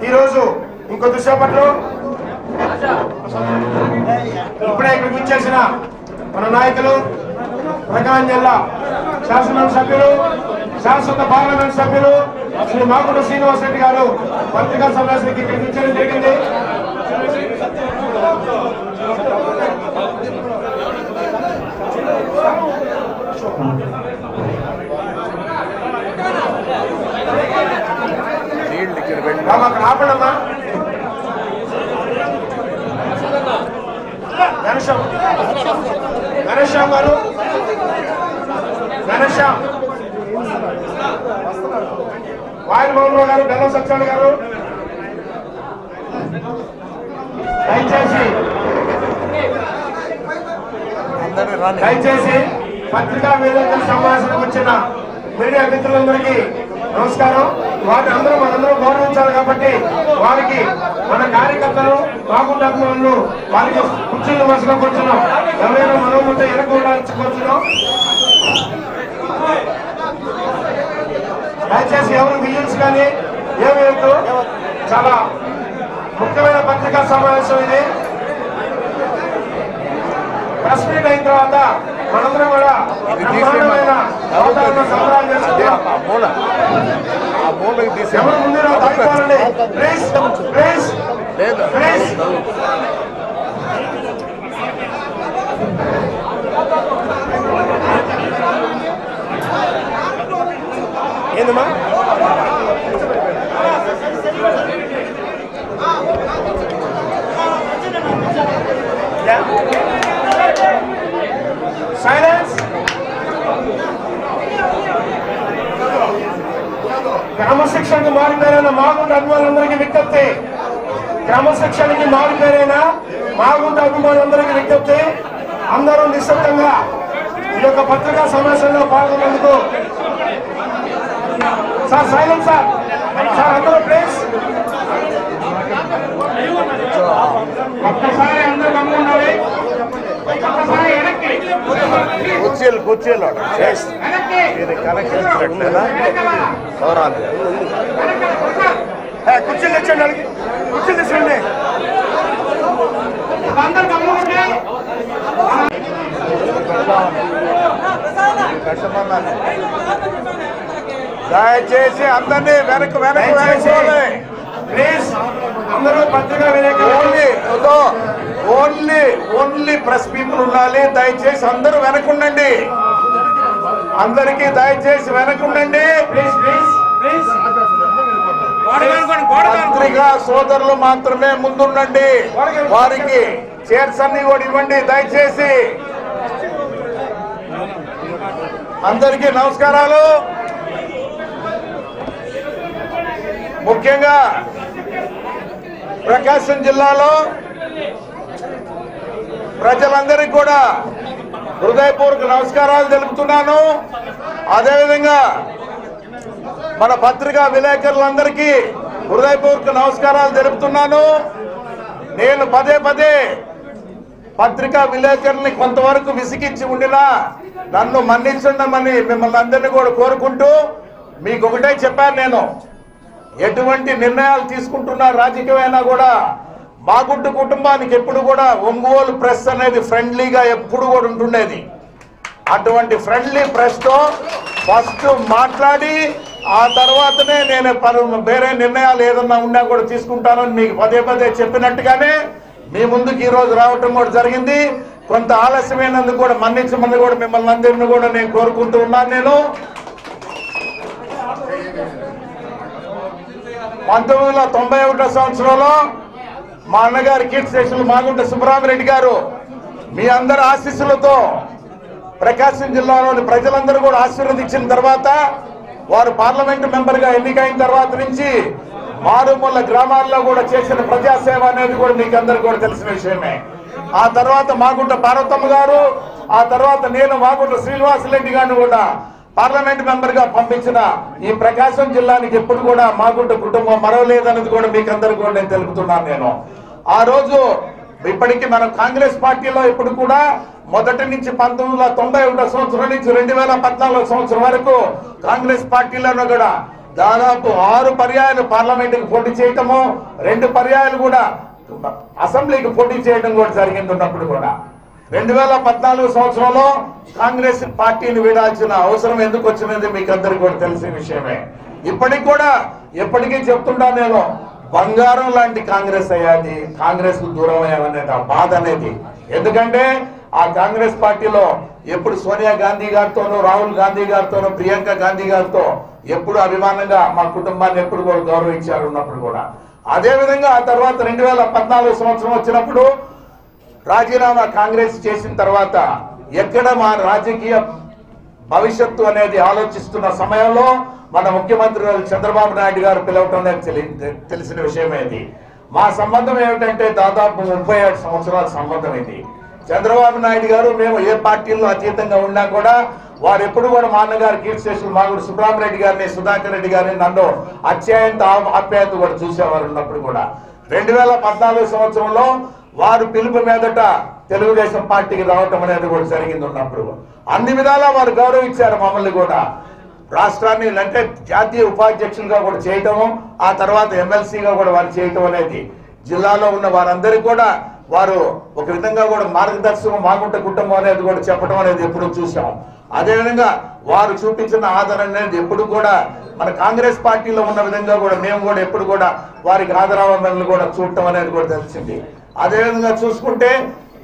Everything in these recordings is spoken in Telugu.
ఈ రోజు ఇంకొద్దిసేపట్లో ఇప్పుడే ఇక్కడికి వచ్చేసిన మన నాయకులు ప్రకాశం జిల్లా శాసనసభ సభ్యులు శాశ్వత పార్లమెంట్ సభ్యులు శ్రీ మాగుంట శ్రీనివాస్ రెడ్డి గారు పత్రికా సమావేశానికి ఇక్కడికి వచ్చేయడం జరిగింది. అక్కడ ఆపడమ్మా ఘనశ్యామ్ గారు వాయు మోహన్ గారు బెల్లం సత్యాన్ని గారు దయచేసి పత్రికా విలేకరుల సమావేశానికి వచ్చిన మీడియా మిత్రులందరికీ నమస్కారం. వారిని మనందరూ గౌరవించాలి కాబట్టి వారికి మన కార్యకర్తలు బాగుంటారు వారికి కుర్చీలు వరుసగా కూర్చున్నాం. ఎవరైనా మనం ఉంటే వెనక కూర్చున్నాం. దయచేసి ఎవరు విజిల్స్ కానీ ఏమేంటో చాలా ముఖ్యమైన పత్రికా సమావేశం ఇది. ప్రెస్ మీట్ అయిన తర్వాత మనందరం కూడా బ్రహ్మాండమైన అవతారణ సంబరాలు చేసుకుంటాం. ఎవరు ముందు తగ్గిపోవాలండి ప్లీజ్ ప్లీజ్ ప్లీజ్. ఏందమ్మా సైలెన్స్. క్రమశిక్షణకు మారిపోయిన మాగుంట అభిమానులందరికీ విజ్ఞప్తి. క్రమశిక్షణకి మారిపోయిన మాగుంట అభిమానులందరికీ విజ్ఞప్తి. అందరూ నిశ్శబ్దంగా ఈ యొక్క పత్రికా సమావేశంలో పాల్గొన్నందుకు. సార్ సైలెన్స్ సార్ అందరూ ప్లీజ్. ఒక్కసారి అందరూ గమనించాలి. ఒక్కసారి వెనక్కి కుర్చీలు కుర్చీలు తెచ్చండి. కుర్చీలు తెచ్చండి. అందరూ గమనించండి. దయచేసి అందరినీ వెనక్కి ప్లీజ్. అందరూ పత్రికా విలేకరులు ఓన్లీ ప్రెస్ పీపుల్ ఉండాలి. దయచేసి అందరూ వెనకుండండి. అందరికీ దయచేసి వెనకుండండి. పత్రికా సోదరులు మాత్రమే ముందుండండి. వారికి చైర్స్ అన్ని కూడా ఇవ్వండి దయచేసి. అందరికీ నమస్కారాలు. ముఖ్యంగా ప్రకాశం జిల్లాలో ప్రజలందరికీ కూడా హృదయపూర్వక నమస్కారాలు తెలుపుతున్నాను. అదేవిధంగా మన పత్రికా విలేకరులందరికీ హృదయపూర్వక నమస్కారాలు తెలుపుతున్నాను. నేను పదే పత్రికా విలేకరుల్ని కొంతవరకు విసిగించి ఉండినా నన్ను మన్నించండమని మిమ్మల్ని అందరినీ కూడా కోరుకుంటూ మీకు ఒకటే చెప్పాను. నేను ఎటువంటి నిర్ణయాలు తీసుకుంటున్నా రాజకీయమైనా కూడా మాగుంట కుటుంబానికి ఎప్పుడు కూడా ఒంగోలు ప్రెస్ అనేది ఫ్రెండ్లీగా ఎప్పుడు కూడా ఉంటుండేది. అటువంటి ఫ్రెండ్లీ ప్రెస్తో ఫస్ట్ మాట్లాడి ఆ తర్వాతనే నేను వేరే నిర్ణయాలు ఏదన్నా ఉన్నా కూడా తీసుకుంటానని మీకు పదే చెప్పినట్టుగానే మీ ముందుకు ఈరోజు రావటం కూడా జరిగింది. కొంత ఆలస్యమైనందుకు కూడా మన్నించమని కూడా మిమ్మల్ని అందరినీ కూడా నేను కోరుకుంటూ ఉన్నాను. నేను 1991 సంవత్సరంలో మా అన్నగారు కీర్తి శేషులు మాగుంట సుబ్రహ్మరెడ్డి గారు మీ అందరి ఆశీస్సులతో ప్రకాశం జిల్లాలోని ప్రజలందరూ కూడా ఆశీర్వదించిన తర్వాత వారు పార్లమెంటు మెంబర్గా ఎన్నికైన తర్వాత నుంచి మారుమూల గ్రామాల్లో కూడా చేసిన ప్రజాసేవ అనేది కూడా మీకు అందరికీ కూడా తెలిసిన విషయమే. ఆ తర్వాత మాగుంట పార్వతమ్మ గారు, ఆ తర్వాత నేను మాగుంట శ్రీనివాసరెడ్డి గారిని కూడా పార్లమెంట్ మెంబర్ గా పంపించిన ఈ ప్రకాశం జిల్లానికి ఎప్పుడు కూడా మాగుంట కుటుంబం మరవలేదన్నది కూడా మీకు అందరికీ కూడా నేను తెలుపుతున్నాను. నేను ఆ రోజు ఇప్పటికీ మనం కాంగ్రెస్ పార్టీలో ఇప్పుడు కూడా మొదటి నుంచి 1991 సంవత్సరం నుంచి 2014 సంవత్సరం వరకు కాంగ్రెస్ పార్టీలోనూ కూడా దాదాపు 6 పర్యాయాలు పార్లమెంటుకి పోటీ చేయటము, 2 పర్యాయాలు కూడా అసెంబ్లీకి పోటీ చేయడం కూడా జరిగింది. ఉన్నప్పుడు కూడా 2014 సంవత్సరంలో కాంగ్రెస్ పార్టీని వీడాల్సిన అవసరం ఎందుకు వచ్చినది మీకు అందరికీ కూడా తెలిసిన విషయమే. ఇప్పటికి కూడా ఎప్పటికీ చెప్తుంటా నేను, బంగారం లాంటి కాంగ్రెస్ అయ్యాది, కాంగ్రెస్ కు దూరం అయ్యామనేది ఆ బాధ అనేది. ఎందుకంటే ఆ కాంగ్రెస్ పార్టీలో ఎప్పుడు సోనియా గాంధీ గారితోనూ, రాహుల్ గాంధీ గారితోనూ, ప్రియాంక గాంధీ గారితో ఎప్పుడు అభిమానంగా మా కుటుంబాన్ని ఎప్పుడు కూడా గౌరవించారు. ఉన్నప్పుడు కూడా అదే విధంగా ఆ తర్వాత 2014 సంవత్సరం వచ్చినప్పుడు రాజీనామా కాంగ్రెస్ చేసిన తర్వాత ఎక్కడ మా రాజకీయ భవిష్యత్తు అనేది ఆలోచిస్తున్న సమయంలో మన ముఖ్యమంత్రి చంద్రబాబు నాయుడు గారు పిలవటం తెలిసిన విషయమే. ఇది మా సంబంధం ఏమిటంటే దాదాపు 37 సంవత్సరాల సంబంధం ఇది. చంద్రబాబు నాయుడు గారు మేము ఏ పార్టీల్లో అతీతంగా ఉన్నా కూడా వారు ఎప్పుడు కూడా మా అన్నగారు కీర్తిశేషులు మాగుడు సుబ్రహ్మరెడ్డి గారిని, సుధాకర్ రెడ్డి గారిని నన్ను అత్యంత ఆప్యాయత కూడా చూసేవారు. ఉన్నప్పుడు కూడా 2014 సంవత్సరంలో వారు పిలుపు మీదట తెలుగుదేశం పార్టీకి రావటం అనేది కూడా జరిగింది. ఉన్నప్పుడు అన్ని విధాలా వారు గౌరవించారు మమ్మల్ని కూడా. రాష్ట్రాన్ని అంటే జాతీయ ఉపాధ్యక్షులుగా కూడా చేయటము, ఆ తర్వాత ఎమ్మెల్సీగా కూడా వారు చేయటం అనేది జిల్లాలో ఉన్న వారందరికీ కూడా వారు ఒక విధంగా కూడా మార్గదర్శకం మాగుంట కుటుంబం అనేది కూడా చెప్పడం అనేది ఎప్పుడు చూసాం. అదేవిధంగా వారు చూపించిన ఆదరణ అనేది ఎప్పుడు కూడా మన కాంగ్రెస్ పార్టీలో ఉన్న విధంగా కూడా మేము కూడా ఎప్పుడు కూడా వారికి ఆదరావరణలు కూడా చూడటం అనేది కూడా తెలిసింది. అదేవిధంగా చూసుకుంటే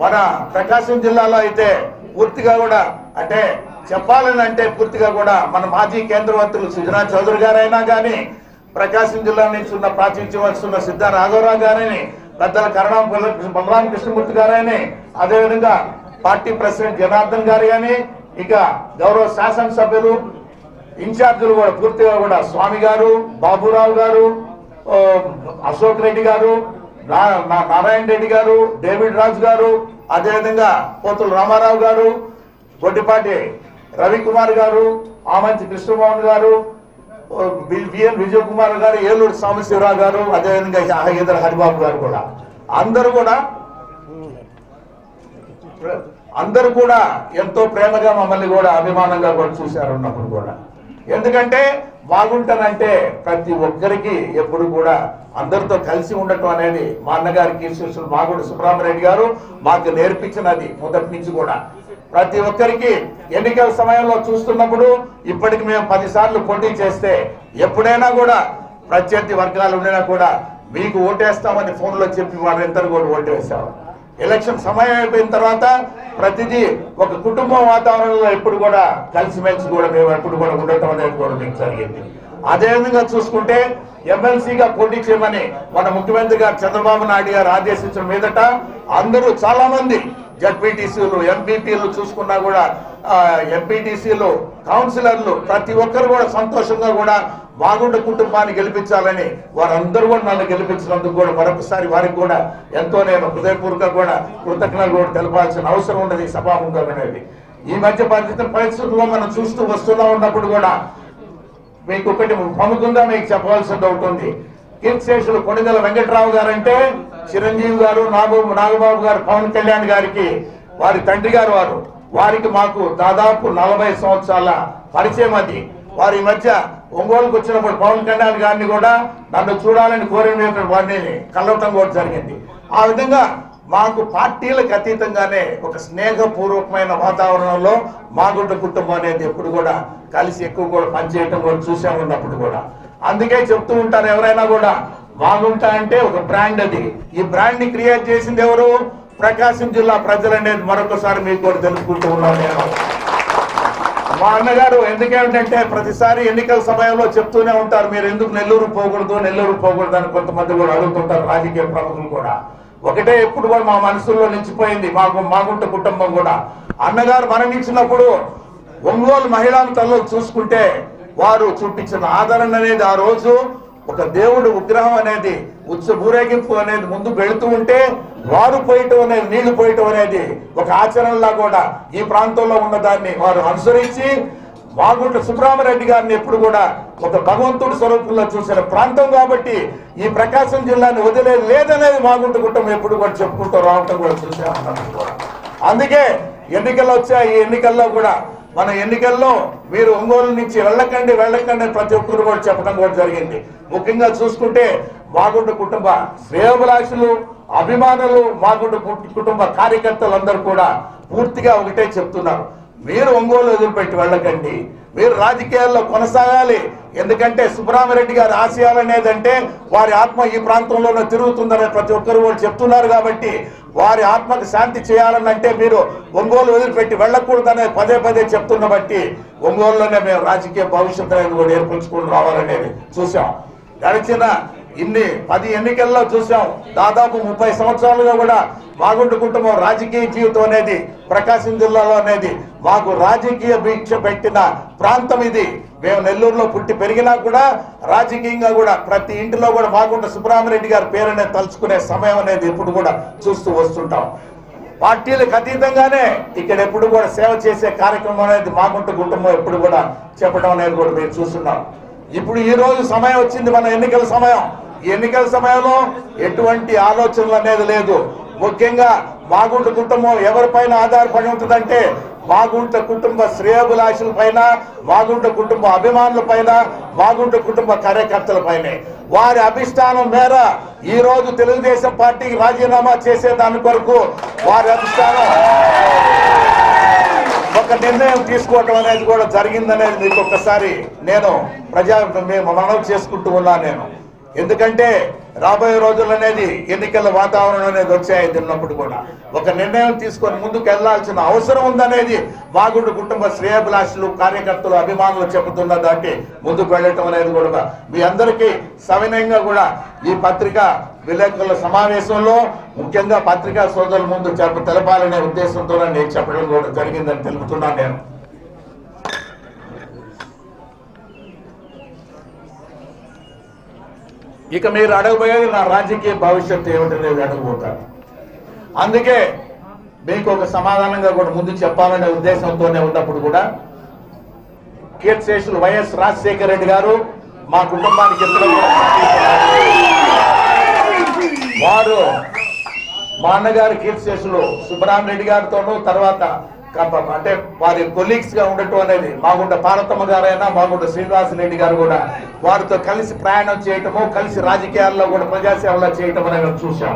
మన ప్రకాశం జిల్లాలో అయితే పూర్తిగా కూడా అంటే చెప్పాలని అంటే పూర్తిగా కూడా మన మాజీ కేంద్ర మంత్రులు సుజనా చౌదరి గారైనా కానీ, ప్రకాశం జిల్లా నుంచి ఉన్న ప్రాతినిధ్యం వస్తున్న సిద్ధా రాఘవరావు గారని, పెద్దల కరణం బలరామ కృష్ణమూర్తి గారని, అదేవిధంగా పార్టీ ప్రెసిడెంట్ జనార్దన్ గారు కానీ, ఇక గౌరవ శాసనసభ్యులు ఇన్ఛార్జీలు కూడా పూర్తిగా కూడా స్వామి గారు, బాబురావు గారు, అశోక్ రెడ్డి గారు, నారాయణ రెడ్డి గారు, డేవిడ్ రాజు గారు, అదేవిధంగా పోతుల రామారావు గారు, గొడ్డిపాటి రవికుమార్ గారు, ఆమంచి కృష్ణమోహన్ గారు, బిఎన్ విజయ్ కుమార్ గారు, ఏలూరు సాంబశివరావు గారు, అదేవిధంగా ఈదర హరిబాబు గారు కూడా అందరూ కూడా ఎంతో ప్రేమగా మమ్మల్ని కూడా అభిమానంగా కూడా చూశారు. ఉన్నప్పుడు కూడా ఎందుకంటే బాగుంటానంటే ప్రతి ఒక్కరికి ఎప్పుడు కూడా అందరితో కలిసి ఉండటం అనేది మా అన్నగారి కీర్తిశేషులు మాగుంట సుబ్రహ్మరెడ్డి గారు మాకు నేర్పించినది. మొదటి నుంచి కూడా ప్రతి ఒక్కరికి ఎన్నికల సమయంలో చూస్తున్నప్పుడు ఇప్పటికి మేము 10 సార్లు పోటీ చేస్తే ఎప్పుడైనా కూడా ప్రత్యర్థి వర్గాలు ఉండినా కూడా మీకు ఓటేస్తామని ఫోన్లో చెప్పి వారందరూ కూడా ఓటు వేశారు. ఎలక్షన్ సమయం అయిపోయిన తర్వాత ప్రతిదీ ఒక కుటుంబ వాతావరణంలో ఎప్పుడు కూడా కలిసిమెలిసి కూడా మేము ఎప్పుడు కూడా ఉండటం అనేది కూడా మీకు జరిగింది. అదేవిధంగా చూసుకుంటే ఎమ్మెల్సీగా పోటీ చేయమని మన ముఖ్యమంత్రి గారు చంద్రబాబు నాయుడు గారు ఆదేశించిన మీదట అందరూ చాలా మంది జడ్పీటీసీలు, ఎంపీపీలు చూసుకున్నా కూడా ఎంపీటీసీలు, కౌన్సిలర్లు ప్రతి ఒక్కరు కూడా సంతోషంగా కూడా మాగుంట కుటుంబాన్ని గెలిపించాలని వారందరూ కూడా నన్ను గెలిపించినందుకు కూడా మరొకసారి వారికి కూడా ఎంతో నేను హృదయపూర్వకంగా కూడా కృతజ్ఞతలు కూడా తెలపాల్సిన అవసరం ఉన్నది ఈ సభాముఖం అనేది. ఈ మధ్య పరిస్థితుల్లో మనం చూస్తూ వస్తున్నా ఉన్నప్పుడు కూడా మీకు ఒకటి ప్రముఖంగా మీకు చెప్పవలసింది ఒకటి ఉంది. కీర్తిశేషులు కొణిదెల వెంకట్రావు గారు అంటే చిరంజీవి గారు, నాగబాబు గారు, పవన్ కళ్యాణ్ గారికి వారి తండ్రి గారు వారికి మాకు దాదాపు 40 సంవత్సరాల పరిచయం. అది వారి మధ్య ఒంగోలుకు వచ్చినప్పుడు పవన్ కళ్యాణ్ గారిని కూడా నన్ను చూడాలని కోరిన వారిని కలవటం కూడా జరిగింది. ఆ విధంగా మాకు పార్టీలకు అతీతంగానే ఒక స్నేహపూర్వకమైన వాతావరణంలో మాగుంట కుటుంబం అనేది ఎప్పుడు కూడా కలిసి ఎక్కువ కూడా పనిచేయటం కూడా చూసాము. ఉన్నప్పుడు కూడా అందుకే చెప్తూ ఉంటారు ఎవరైనా కూడా మాగుంట అంటే ఒక బ్రాండ్. అది ఈ బ్రాండ్ ని క్రియేట్ చేసింది ఎవరు? ప్రకాశం జిల్లా ప్రజలు అనేది మరొకసారి మీకు కూడా తెలుసుకుంటూ ఉన్నాను నేను. మా అన్నగారు ఎందుకేంటంటే ప్రతిసారి ఎన్నికల సమయంలో చెప్తూనే ఉంటారు, మీరు ఎందుకు నెల్లూరు పోకూడదు అని కొంతమంది కూడా అడుగుతుంటారు రాజకీయ ప్రముఖులు కూడా. ఒకటే ఎప్పుడు కూడా మా మనసులో నిలిచిపోయింది మాగుంట కుటుంబం కూడా. అన్నగారు మరణించినప్పుడు ఒంగోలు మహిళా తల్లులు చూసుకుంటే వారు చూపించిన ఆదరణ అనేది ఆ రోజు ఒక దేవుడు విగ్రహం అనేది ఊరేగింపు అనేది ముందు వెళుతూ ఉంటే వారు పోయటం అనేది, నీళ్లు పోయటం అనేది ఒక ఆచరణలా కూడా ఈ ప్రాంతంలో ఉన్న దాన్ని వారు అనుసరించి మాగుంట సుబ్రహ్మరెడ్డి గారిని ఎప్పుడు కూడా ఒక భగవంతుడి స్వరూపంలో చూసిన ప్రాంతం కాబట్టి ఈ ప్రకాశం జిల్లాని వదిలేదు లేదనేది మాగుంట కుటుంబం ఎప్పుడు కూడా చెప్పుకుంటూ రావటం కూడా చూసాము. అందుకే ఎన్నికలు వచ్చాయి. ఈ ఎన్నికల్లో కూడా మన ఎన్నికల్లో మీరు ఒంగోలు నుంచి వెళ్ళకండి అని ప్రతి ఒక్కరు కూడా చెప్పడం కూడా జరిగింది. ముఖ్యంగా చూసుకుంటే మాగుంట కుటుంబ శ్రేయోభిలాషులు, అభిమానులు, మాగుంట కుటుంబ కార్యకర్తలందరూ కూడా పూర్తిగా ఒకటే చెప్తున్నారు, మీరు ఒంగోలు వదిలిపెట్టి వెళ్ళకండి, మీరు రాజకీయాల్లో కొనసాగాలి. ఎందుకంటే సుబ్రహ్మరెడ్డి గారి ఆశయాలు అనేదంటే వారి ఆత్మ ఈ ప్రాంతంలోనే తిరుగుతుందని ప్రతి ఒక్కరు కూడా చెప్తున్నారు. కాబట్టి వారి ఆత్మకు శాంతి చేయాలనంటే మీరు ఒంగోలు వదిలిపెట్టి వెళ్ళకూడదనే పదే చెప్తున్న బట్టి ఒంగోలులోనే మేము రాజకీయ భవిష్యత్తు అనేది కూడా ఏర్పరచుకుని రావాలనేది చూసాం. గడిచిన 10 ఎన్నికల్లో చూసాం. దాదాపు 30 సంవత్సరాలుగా కూడా మాగుంట కుటుంబం రాజకీయ జీవితం అనేది ప్రకాశం జిల్లాలో అనేది మాకు రాజకీయ భిక్ష పెట్టిన ప్రాంతం ఇది. మేము నెల్లూరులో పుట్టి పెరిగినా కూడా రాజకీయంగా కూడా ప్రతి ఇంటిలో కూడా మాగుంట సుబ్రహ్మరెడ్డి గారి పేరునే తలుచుకునే సమయం అనేది ఎప్పుడు కూడా చూస్తూ వస్తుంటాం. పార్టీలకు అతీతంగానే ఇక్కడ ఎప్పుడు కూడా సేవ చేసే కార్యక్రమం అనేది మాగుంట కుటుంబం ఎప్పుడు కూడా చెప్పడం అనేది కూడా మేము చూస్తున్నాం. ఇప్పుడు ఈ రోజు సమయం వచ్చింది, మన ఎన్నికల సమయం. ఈ ఎన్నికల సమయంలో ఎటువంటి ఆలోచనలు అనేది లేదు. ముఖ్యంగా మాగుంట కుటుంబం ఎవరిపైన ఆధారపడి ఉంటుందంటే మాగుంట కుటుంబ శ్రేయోభిలాషుల పైన, మాగుంట కుటుంబ అభిమానుల పైన, మాగుంట కుటుంబ కార్యకర్తల పైనే. వారి అభిష్టానం మేర ఈ రోజు తెలుగుదేశం పార్టీకి రాజీనామా చేసే దాని కొరకు వారి అభిష్టానం ఒక నిర్ణయం తీసుకోవటం అనేది కూడా జరిగిందనేది మీకు ఒక్కసారి నేను మేము మనవి చేసుకుంటూ ఉన్నాను నేను. ఎందుకంటే రాబోయే రోజులు అనేది ఎన్నికల వాతావరణం అనేది వచ్చాయి. తిన్నప్పుడు కూడా ఒక నిర్ణయం తీసుకొని ముందుకు వెళ్లాల్సిన అవసరం ఉందనేది మాగుంట కుటుంబ శ్రేయోభిలాషులు, కార్యకర్తలు, అభిమానులు చెబుతున్న దాన్ని ముందుకు వెళ్ళటం అనేది కూడా మీ అందరికీ సవినయంగా కూడా ఈ పత్రికా విలేకరుల సమావేశంలో ముఖ్యంగా పత్రికా సోదరుల ముందు తెలపాలనే ఉద్దేశంతో నేను చెప్పడం కూడా జరిగిందని తెలుపుతున్నాను నేను. ఇక మీరు అడగబోయేది నా రాజకీయ భవిష్యత్తు ఏమిటనేది అడగబోతారు. అందుకే మీకు ఒక సమాధానంగా కూడా ముందు చెప్పాలనే ఉద్దేశంతోనే ఉన్నప్పుడు కూడా కీర్తిశేషులు వైఎస్ రాజశేఖర రెడ్డి గారు మా కుటుంబానికి ఇద్దరు వారు మా అన్నగారి కీర్తిశేషులు సుబ్రహ్మరెడ్డి గారితోనూ తర్వాత అంటే వారి కొలీగ్స్ గా ఉండటం అనేది మాగుంట పార్వతమ్మ గారైనా మాగుంట శ్రీనివాసరెడ్డి గారు కూడా వారితో కలిసి ప్రయాణం చేయటము, కలిసి రాజకీయాల్లో కూడా ప్రజాసేవలో చేయటం అనేది చూసాం.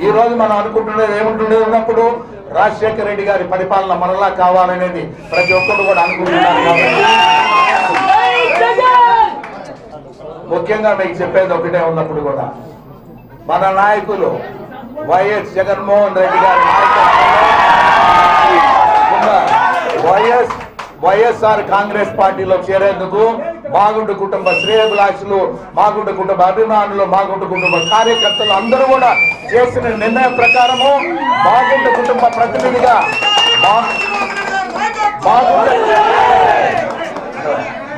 ఈ రోజు మనం అనుకుంటున్నది ఏముంటుండే ఉన్నప్పుడు రాజశేఖర రెడ్డి గారి పరిపాలన మనలా కావాలనేది ప్రతి ఒక్కరు కూడా అనుకుంటున్నారు. ముఖ్యంగా మీకు చెప్పేది ఒకటే ఉన్నప్పుడు కూడా మన నాయకులు వైఎస్ జగన్మోహన్ రెడ్డి గారి వైఎస్ఆర్ కాంగ్రెస్ పార్టీలో చేరేందుకు మాగుంట కుటుంబ శ్రేయోభిలాషులు, మాగుంట కుటుంబ అభిమానులు, మాగుంట కుటుంబ కార్యకర్తలు అందరూ కూడా చేసిన నిర్ణయం ప్రకారము మాగుంట కుటుంబ ప్రతినిధిగా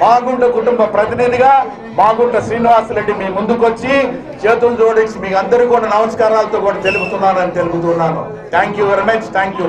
మాగుంట కుటుంబ ప్రతినిధిగా మాగుంట శ్రీనివాసరెడ్డి మీ ముందుకొచ్చి చేతులు జోడించి మీకు అందరికీ కూడా నమస్కారాలతో కూడా తెలుపుతున్నాను. Thank you very much. Thank you.